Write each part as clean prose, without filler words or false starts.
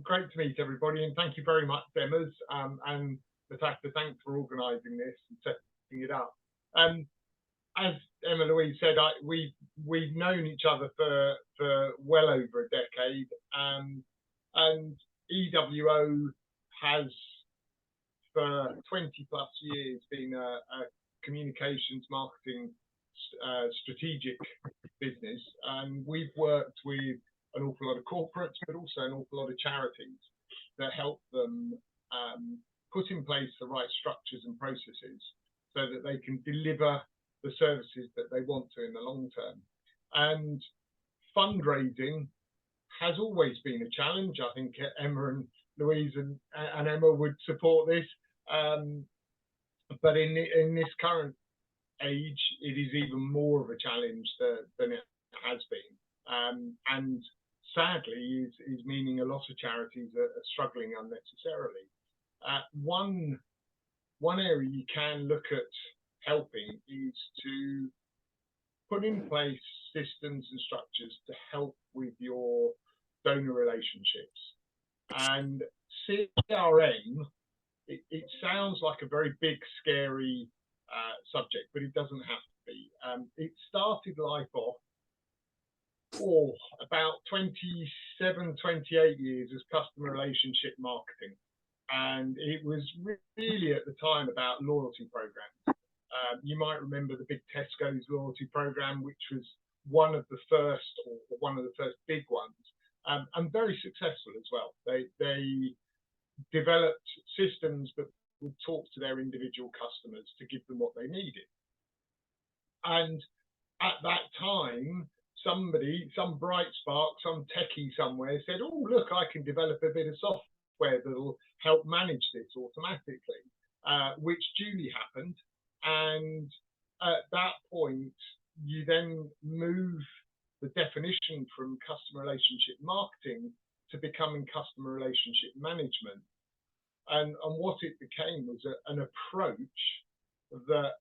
Great to meet everybody, and thank you very much, Emma's, and Natasha, thanks for organising this and setting it up. As Emma Louise said, we've known each other for well over a decade, and EWO has, for 20 plus years, been a communications marketing strategic business, and we've worked with an awful lot of corporates, but also an awful lot of charities that help them put in place the right structures and processes so that they can deliver the services that they want to in the long term. And fundraising has always been a challenge. I think Emma and Louise and Emma would support this. But in this current age, it is even more of a challenge than it has been. And sadly, is meaning a lot of charities are struggling unnecessarily. One area you can look at helping is to put in place systems and structures to help with your donor relationships. And CRM, it sounds like a very big, scary subject, but it doesn't have to be. It started life off about 27, 28 years as customer relationship marketing. And it was really at the time about loyalty programs. You might remember the big Tesco's loyalty program, which was one of the first big ones, and very successful as well. They developed systems that would talk to their individual customers to give them what they needed. And at that time, some bright spark, some techie somewhere said, oh, look, I can develop a bit of software that'll help manage this automatically, which duly happened. And at that point, you then move the definition from customer relationship marketing to becoming customer relationship management. And what it became was an approach that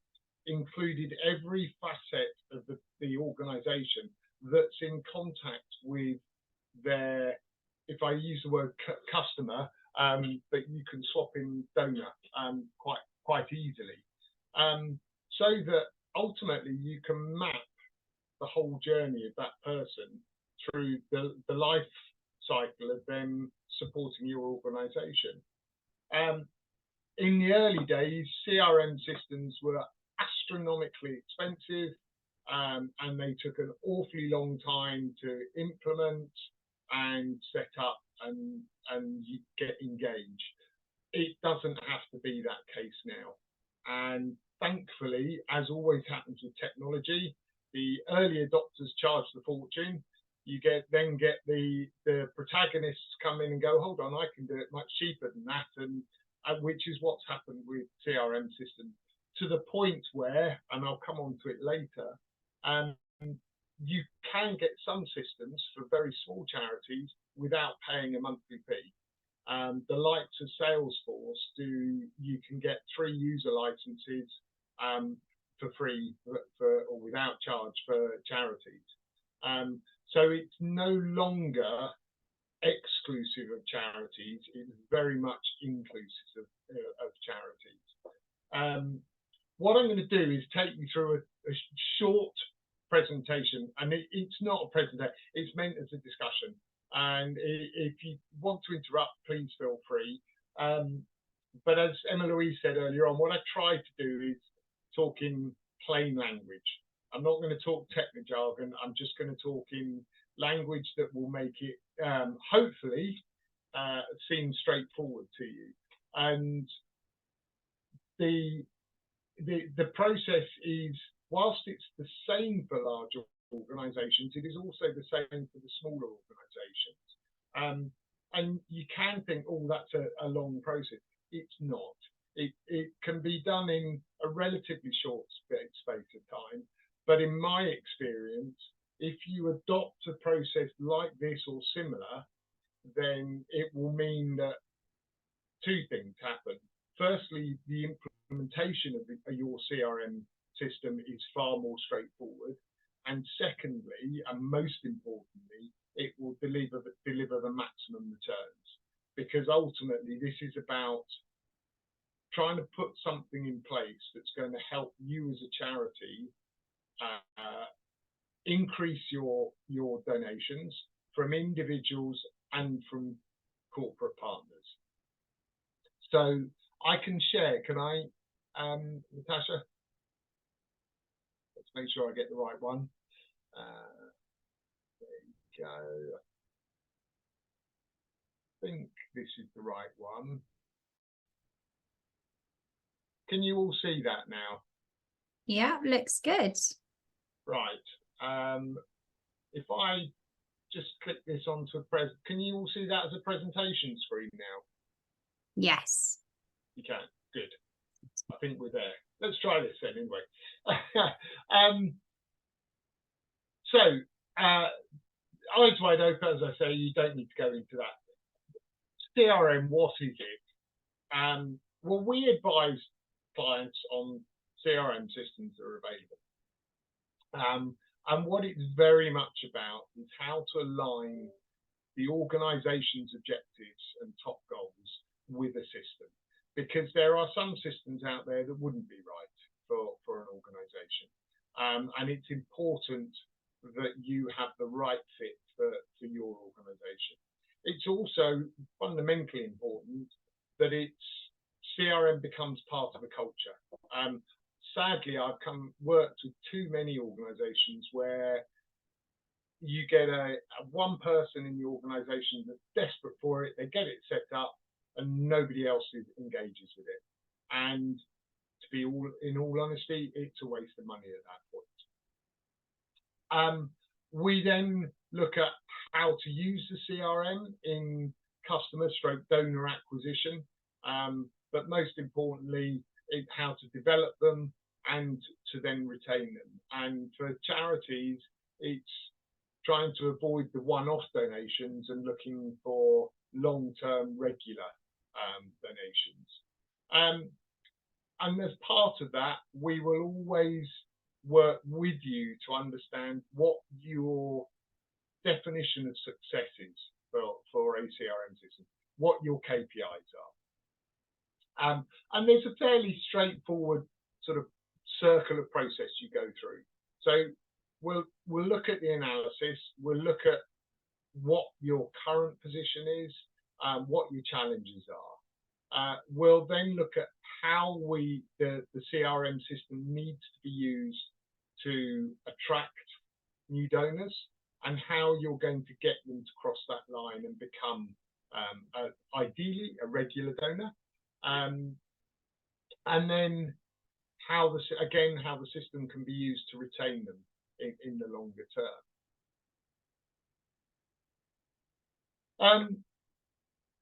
included every facet of the organization that's in contact with their, if I use the word customer, but you can swap in donor quite easily. So that ultimately you can map the whole journey of that person through the life cycle of them supporting your organization. In the early days, CRM systems were astronomically expensive, and they took an awfully long time to implement and set up and get engaged. It doesn't have to be that case now. And thankfully, as always happens with technology, the early adopters charge the fortune. You then get the protagonists come in and go, hold on, I can do it much cheaper than that, and which is what's happened with CRM systems, to the point where, and I'll come on to it later, you can get some systems for very small charities without paying a monthly fee. The likes of Salesforce you can get 3 user licenses for free or without charge for charities. So it's no longer exclusive of charities, it's very much inclusive of charities. What I'm going to do is take you through a short presentation, and it's not a presentation, it's meant as a discussion. And if you want to interrupt, please feel free. But as Emma Louise said earlier on, what I try to do is talk in plain language. I'm not going to talk technical jargon. I'm just going to talk in language that will make it, hopefully, seem straightforward to you. And the process is, whilst it's the same for larger organisations, it is also the same for the smaller organisations. And you can think, oh, that's a long process. It's not. It can be done in a relatively short space of time. But in my experience, if you adopt a process like this or similar, then it will mean that 2 things happen. Firstly, the implementation of your CRM system is far more straightforward. And secondly, and most importantly, it will deliver the maximum returns. because ultimately this is about trying to put something in place that's going to help you as a charity increase your donations from individuals and from corporate partners. So I can share, can I, Natasha? Let's make sure I get the right one. There you go. I think this is the right one. Can you all see that now? Yeah, looks good. Right. If I just click this onto a can you all see that as a presentation screen now? Yes. You can. Good. I think we're there. Let's try this then anyway. So, eyes wide open, as I say, you don't need to go into that. CRM, what is it? Well, we advise clients on CRM systems that are available. And what it's very much about is how to align the organization's objectives and top goals with a system. Because there are some systems out there that wouldn't be right for an organization. And it's important that you have the right fit for your organization. It's also fundamentally important that CRM becomes part of a culture. Sadly, I've worked with too many organizations where you get one person in the organization that's desperate for it, they get it set up, and nobody else engages with it. And to be in all honesty, it's a waste of money at that point. We then look at how to use the CRM in customer/donor acquisition, but most importantly, it's how to develop them and to then retain them. And for charities, it's trying to avoid the one-off donations and looking for long-term regular donations. And as part of that, we will always work with you to understand what your definition of success is for a CRM system, what your KPIs are. And there's a fairly straightforward sort of circular process you go through. So we'll look at the analysis, we'll look at what your current position is, what your challenges are. We'll then look at how the CRM system needs to be used to attract new donors and how you're going to get them to cross that line and become ideally a regular donor. And then how the system can be used to retain them in the longer term.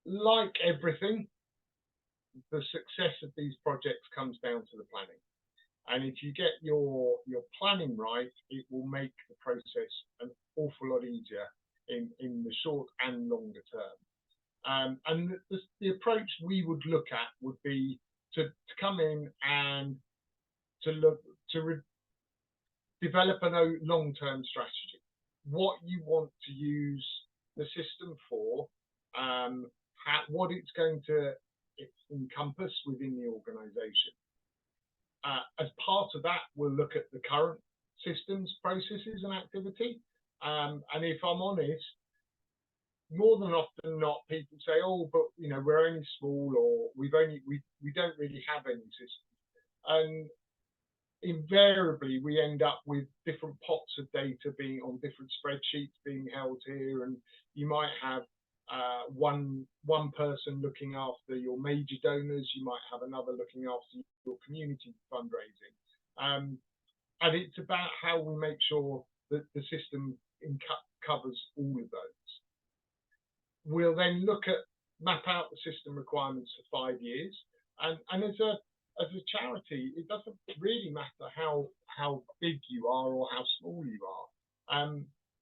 Like everything, the success of these projects comes down to the planning. And if you get your planning right, it will make the process an awful lot easier in the short and longer term. And the approach we would look at would be to come in and develop a long-term strategy. What you want to use the system for, what it's going to encompass within the organization. As part of that, we'll look at the current systems, processes, and activity. And if I'm honest, more than often not, people say, "Oh, but we're only small, or we don't really have any system." And invariably, we end up with different pots of data being on different spreadsheets being held here, and you might have one person looking after your major donors, you might have another looking after your community fundraising. And it's about how we make sure that the system covers all of those. We'll then map out the system requirements for 5 years. And as a charity, it doesn't really matter how big you are or how small you are.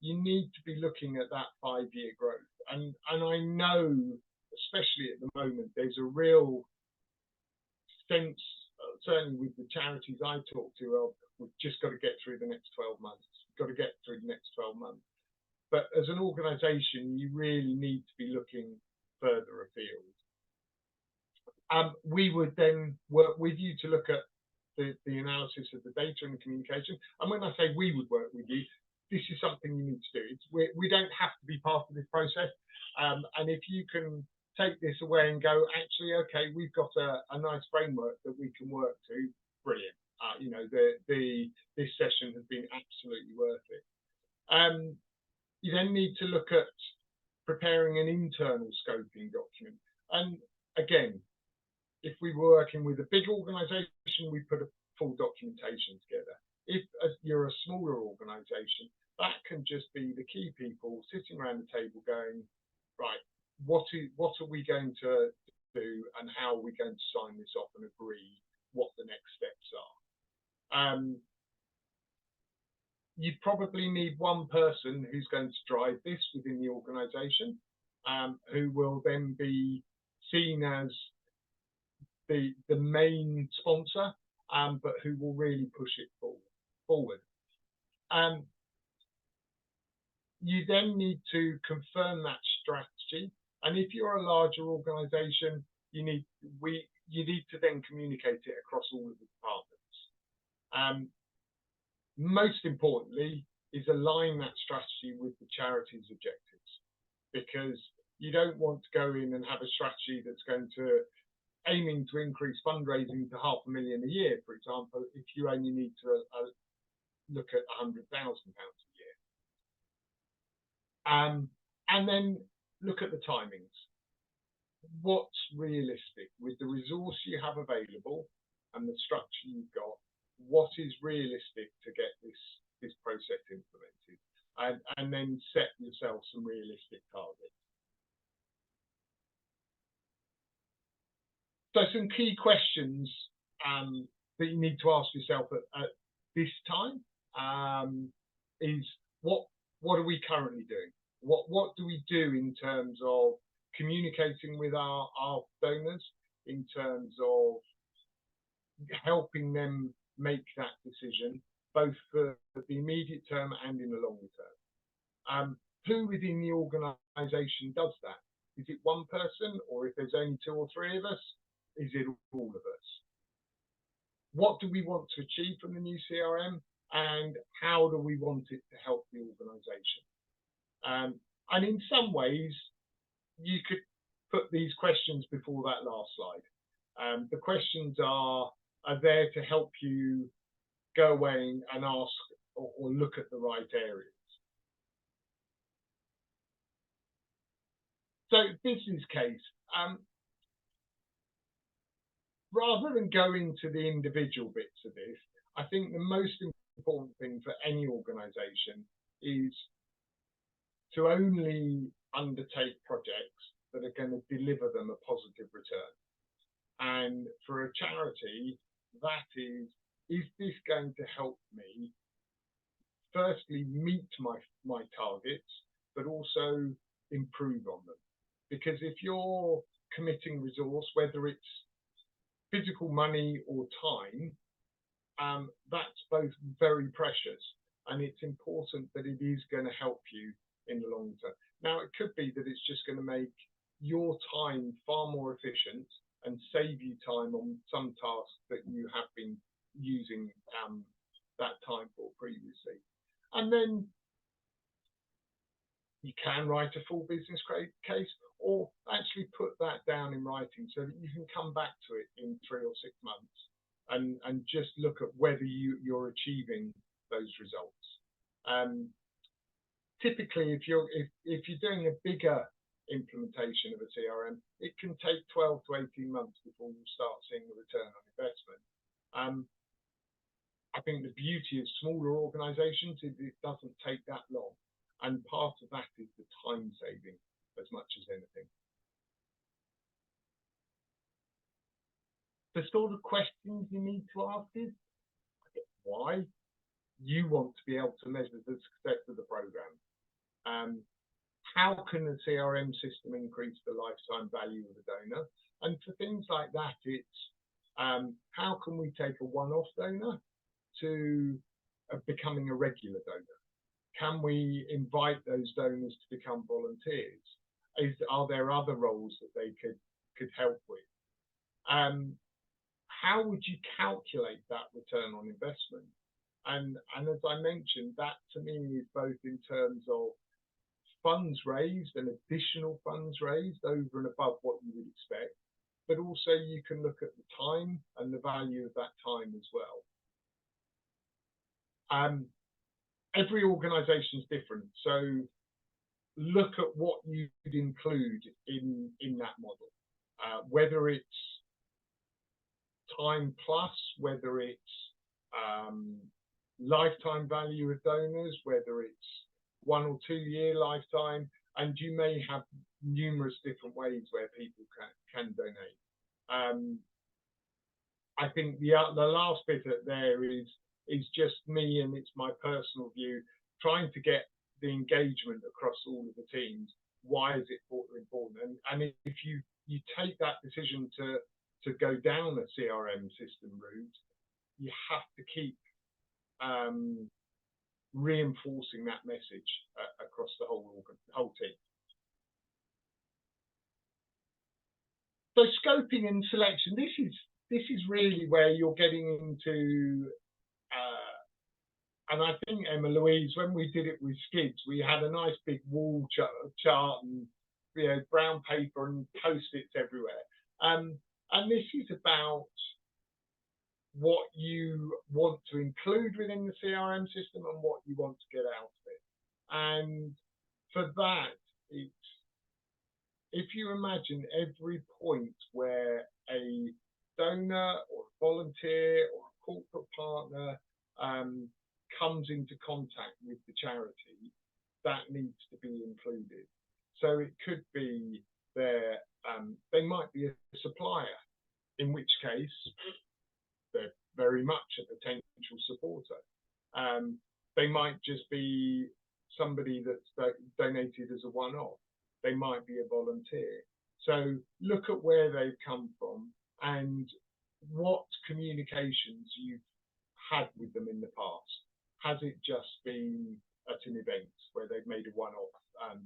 You need to be looking at that 5-year growth. And I know, especially at the moment, there's a real sense, certainly with the charities I talk to, of we've just got to get through the next 12 months. We've got to get through the next 12 months. But as an organisation, you really need to be looking further afield. We would then work with you to look at the analysis of the data and the communication. And when I say we would work with you, this is something you need to do. We don't have to be part of this process. And if you can take this away and go, actually, okay, we've got a nice framework that we can work to, brilliant. You know, this session has been absolutely worth it. You then need to look at preparing an internal scoping document. And again, if we were working with a big organization, we put a full documentation together. If you're a smaller organization, that can just be the key people sitting around the table going, right, what are we going to do and how are we going to sign this off and agree what the next steps are? You probably need one person who's going to drive this within the organization, who will then be seen as the main sponsor, but who will really push it forward. You then need to confirm that strategy, and if you're a larger organization, you need to then communicate it across all of the departments. Most importantly is align that strategy with the charity's objectives, because you don't want to go in and have a strategy that's going to aiming to increase fundraising to £500,000 a year, for example, if you only need to look at £100,000 a year. And then look at the timings. What's realistic with the resource you have available and the structure you've got? What is realistic to get this process implemented? And then set yourself some realistic targets. So some key questions that you need to ask yourself at this time is what are we currently doing? What do we do in terms of communicating with our donors, in terms of helping them make that decision, both for the immediate term and in the longer term? Who within the organisation does that? Is it one person, or if there's only 2 or 3 of us, is it all of us? What do we want to achieve from the new CRM, and how do we want it to help the organisation? And in some ways, you could put these questions before that last slide. The questions are there to help you go away and ask or look at the right areas. So business case, rather than go into the individual bits of this, I think the most important thing for any organisation is to only undertake projects that are going to deliver them a positive return. And for a charity, that is this going to help me firstly meet my targets, but also improve on them? Because if you're committing resource, whether it's physical money or time, that's both very precious, and it's important that it is going to help you in the long term. Now, it could be that it's just going to make your time far more efficient and save you time on some tasks that you have been using that time for previously. And then you can write a full business case, or actually put that down in writing so that you can come back to it in 3 or 6 months and just look at whether you're achieving those results. Typically, if you're doing a bigger implementation of a CRM, it can take 12 to 18 months before you start seeing the return on investment. I think the beauty of smaller organisations is it doesn't take that long, and part of that is the time saving as much as anything. The sort of questions you need to ask is why. You want to be able to measure the success of the programme. How can the CRM system increase the lifetime value of the donor? And for things like that, it's how can we take a one-off donor to becoming a regular donor? Can we invite those donors to become volunteers? Are there other roles that they could help with? How would you calculate that return on investment? And as I mentioned, that to me is both in terms of funds raised and additional funds raised over and above what you would expect, but also you can look at the time and the value of that time as well. Every organisation is different, so look at what you could include in that model, whether it's time plus, whether it's lifetime value of donors, whether it's 1 or 2 year lifetime, and you may have numerous different ways where people can donate. I think the last bit there is just me, and it's my personal view, trying to get the engagement across all of the teams. Why is it important? And if you take that decision to go down a CRM system route, you have to keep reinforcing that message across the whole team. So scoping and selection, this is really where you're getting into, and I think, Emma Louise, when we did it with Skids, we had a nice big wall chart and brown paper and post-its everywhere. And this is about what you want to include within the CRM system and what you want to get out of it. And for that, if you imagine every point where a donor or a volunteer or a corporate partner comes into contact with the charity, that needs to be included. So it could be they might be a supplier, in which case they're very much a potential supporter. They might just be somebody that's donated as a one-off. They might be a volunteer. So look at where they've come from and what communications you've had with them in the past. Has it just been at an event where they've made a one-off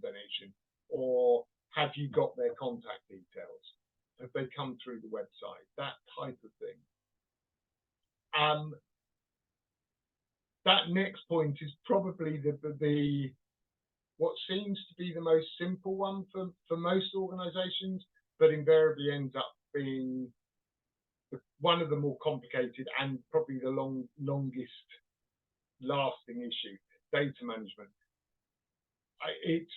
donation, or have you got their contact details? Have they come through the website? That type of thing. That next point is probably the what seems to be the most simple one for most organisations, but invariably ends up being one of the more complicated and probably the longest lasting issue: data management. It's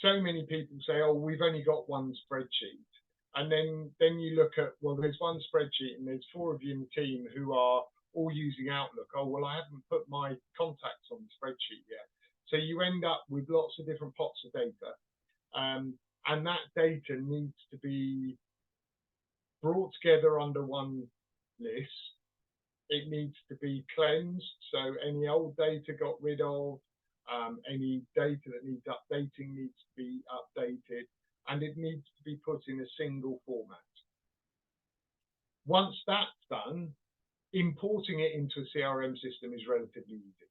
so many people say, oh, we've only got one spreadsheet, and then you look at, well, there's one spreadsheet and there's 4 of you in the team who are all using Outlook. Oh, well, I haven't put my contacts on the spreadsheet yet. So you end up with lots of different pots of data, and that data needs to be brought together under one list. It needs to be cleansed, so any old data got rid of, any data that needs updating needs to be updated, and it needs to be put in a single format. Once that's done, importing it into a CRM system is relatively easy.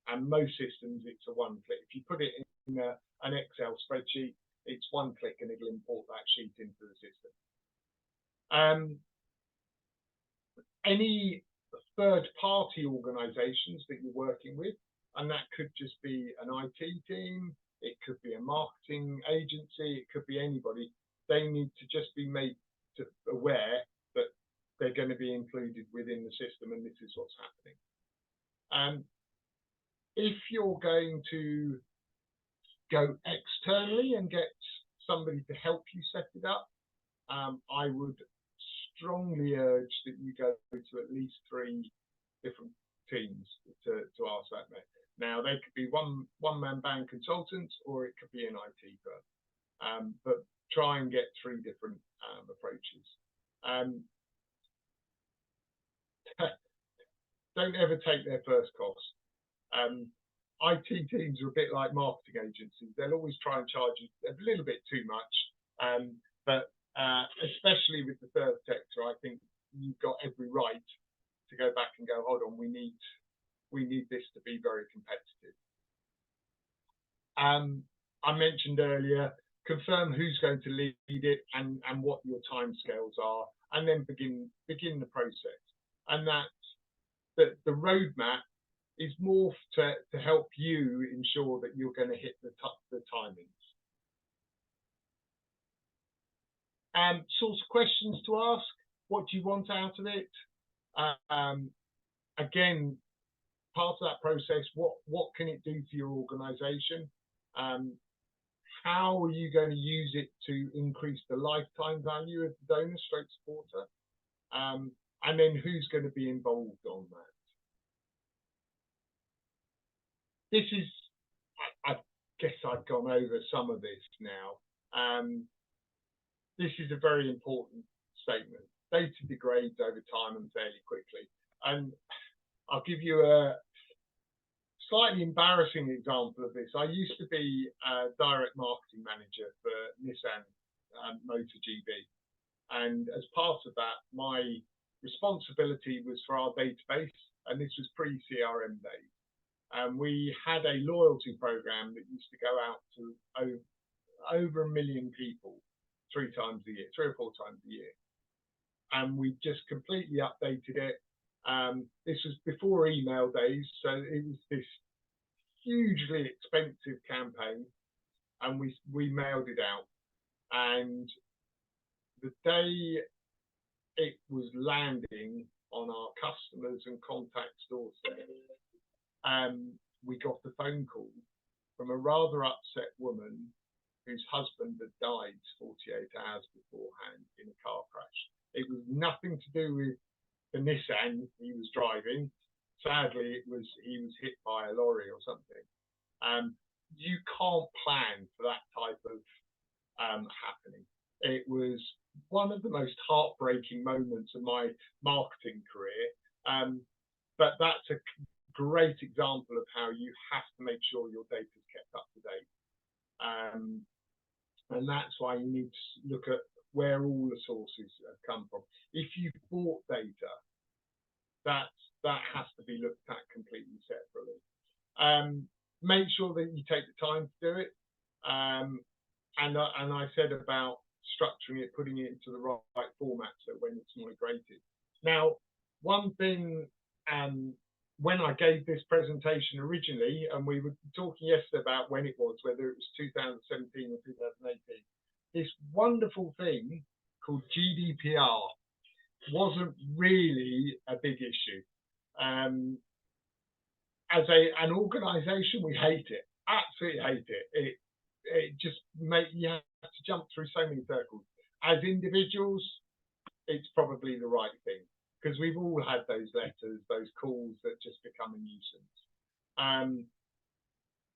And most systems, it's a one click. If you put it in an Excel spreadsheet, it's one click and it'll import that sheet into the system. Any third-party organizations that you're working with, and that could just be an IT team, it could be a marketing agency, it could be anybody, they need to just be made aware that they're going to be included within the system and this is what's happening. If you're going to go externally and get somebody to help you set it up, I would strongly urge that you go to at least 3 different teams to ask that. Now, they could be one-man band consultants, or it could be an IT firm, but try and get 3 different approaches. Don't ever take their first cost. IT teams are a bit like marketing agencies. They'll always try and charge you a little bit too much, but especially with the third sector, I think you've got every right to go back and go, hold on, we need this to be very competitive. I mentioned earlier, confirm who's going to lead it and what your timescales are, and then begin the process. And that the roadmap is more to help you ensure that you're going to hit the timings. Sorts of questions to ask. What do you want out of it? Again, part of that process, what can it do for your organization? How are you going to use it to increase the lifetime value of the donor stroke supporter? And then who's going to be involved on that? This is, I guess I've gone over some of this now. This is a very important statement. Data degrades over time and fairly quickly. And I'll give you a slightly embarrassing example of this. I used to be a direct marketing manager for Nissan Motor GB. And as part of that, my responsibility was for our database, and this was pre-CRM days. And we had a loyalty program that used to go out to over 1 million people 3 or 4 times a year. And we just completely updated it. This was before email days, so it was this hugely expensive campaign, and we mailed it out. And the day it was landing on our customers and contacts doorstep, we got a phone call from a rather upset woman whose husband had died 48 hours beforehand in a car crash. It was nothing to do with the Nissan he was driving. Sadly, he was hit by a lorry or something. You can't plan for that type of happening. It was one of the most heartbreaking moments of my marketing career. But that's a great example of how you have to make sure your data is kept up to date. And that's why you need to look at where all the sources have come from. If you bought data, that has to be looked at completely separately. Make sure that you take the time to do it. And I said about structuring it, putting it into the right format so when it's migrated. Now, one thing, when I gave this presentation originally, and we were talking yesterday about when it was, whether it was 2017 or 2018, this wonderful thing called GDPR wasn't really a big issue. As an organisation, we hate it, absolutely hate it. It just you have to jump through so many circles. As individuals, it's probably the right thing, because we've all had those letters, those calls that just become a nuisance.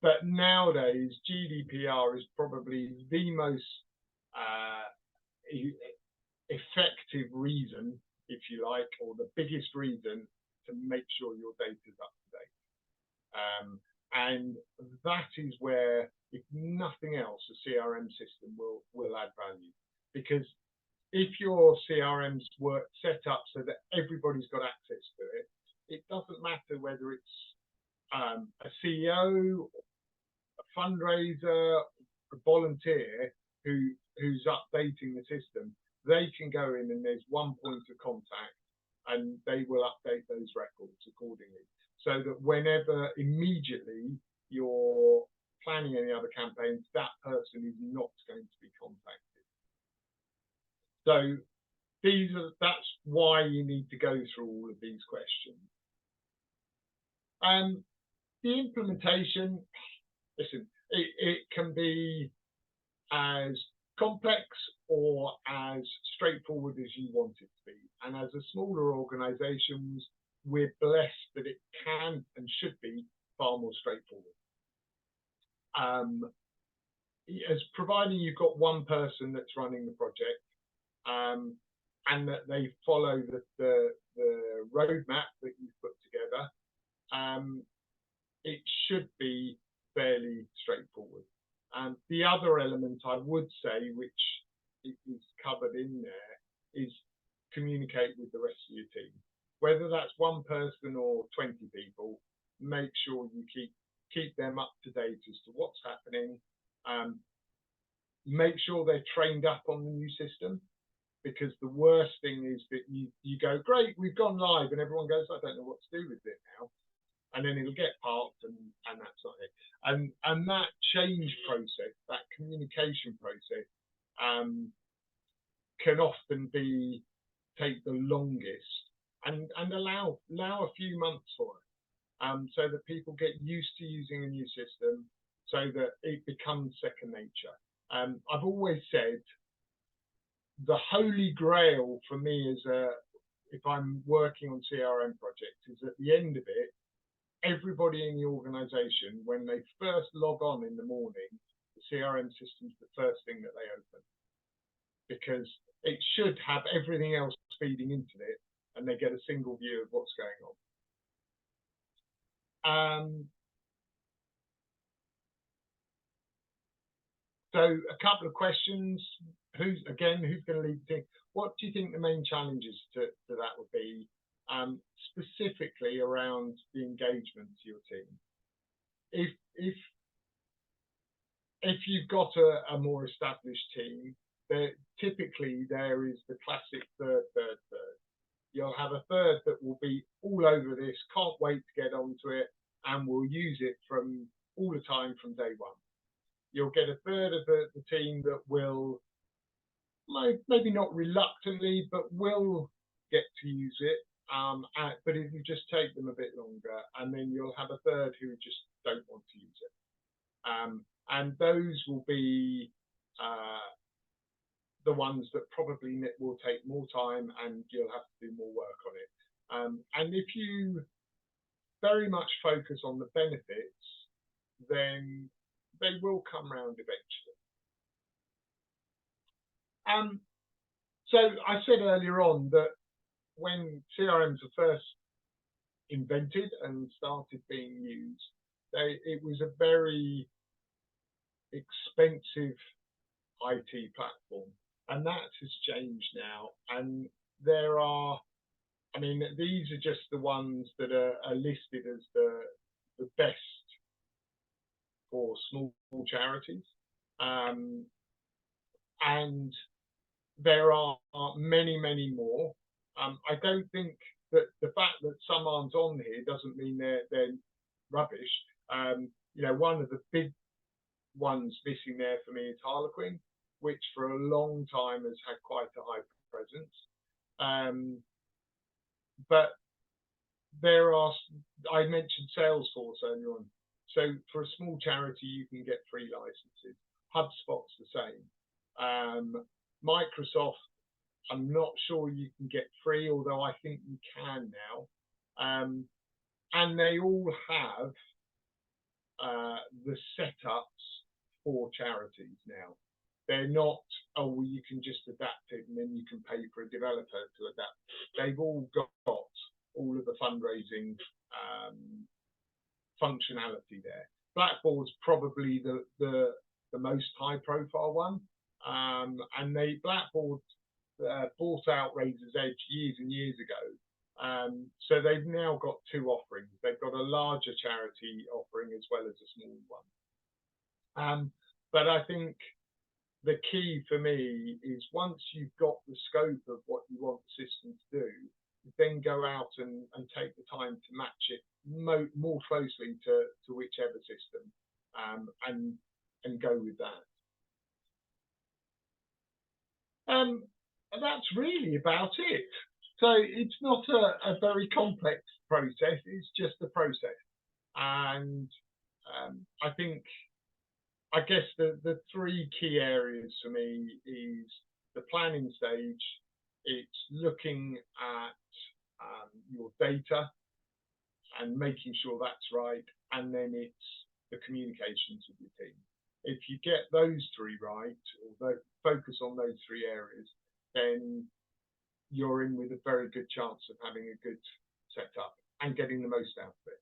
But nowadays, GDPR is probably the most effective reason, if you like, or the biggest reason to make sure your data is up to date. And that is where, if nothing else, a CRM system will add value. Because if your CRMs were set up so that everybody's got access to it, it doesn't matter whether it's a CEO, a fundraiser, a volunteer who's updating the system. They can go in and there's one point of contact, and they will update those records accordingly. So that whenever immediately you're planning any other campaigns, that person is not going to be contacted. So that's why you need to go through all of these questions. The implementation, listen, it can be as complex or as straightforward as you want it to be. And as a smaller organizations, we're blessed that it can and should be far more straightforward. As providing you've got one person that's running the project, and that they follow the roadmap that you've put together, it should be fairly straightforward. The other element I would say, which is covered in there, is communicate with the rest of your team. Whether that's one person or 20 people, make sure you keep them up to date as to what's happening. make sure they're trained up on the new system, because the worst thing is that you go, great, we've gone live, and everyone goes, I don't know what to do with it now. And then it'll get parked, and that's not it. And that change process, that communication process, can often take the longest, and allow a few months for it, so that people get used to using a new system, so that it becomes second nature. I've always said the holy grail for me if I'm working on CRM projects, is at the end of it, everybody in the organization, when they first log on in the morning, the CRM system's the first thing that they open, because it should have everything else feeding into it, and they get a single view of what's going on. So a couple of questions. Who's going to lead the team? What do you think the main challenges to that would be, specifically around the engagement to your team? If you've got a more established team, typically there is the classic third. You'll have a third that will be all over this, can't wait to get onto it, and will use it from all the time from day one. You'll get a third of the team that will, maybe not reluctantly, but will get to use it. But if you just take them a bit longer, and then you'll have a third who just don't want to use it. And those will be the ones that probably will take more time, and you'll have to do more work on it. And if you very much focus on the benefits, then they will come round eventually. So I said earlier on that when CRMs were first invented and started being used, it was a very expensive IT platform, and that has changed now. And there are, these are just the ones that are listed as the best for small charities, and there are many more. I don't think that the fact that some aren't on here doesn't mean they're rubbish. One of the big ones missing there for me is Harlequin, which for a long time has had quite a high presence. But there are, I mentioned Salesforce earlier on. So for a small charity, you can get free licenses. HubSpot's the same. Microsoft, I'm not sure you can get free, although I think you can now. And they all have the setups for charities now. They're not, oh, well, you can just adapt it and then you can pay for a developer to adapt. They've all got all of the fundraising functionality there. Blackboard's probably the most high profile one. And Blackboard bought out Razor's Edge years and years ago. So they've now got two offerings. They've got a larger charity offering as well as a small one. But I think the key for me is, once you've got the scope of what you want the system to do, then go out and take the time to match it more closely to whichever system, and go with that. And that's really about it. So it's not a very complex process, it's just a process. And I guess the three key areas for me is the planning stage. It's looking at your data and making sure that's right, and then it's the communications with your team. If you get those three right, or focus on those three areas, then you're in with a very good chance of having a good setup and getting the most out of it.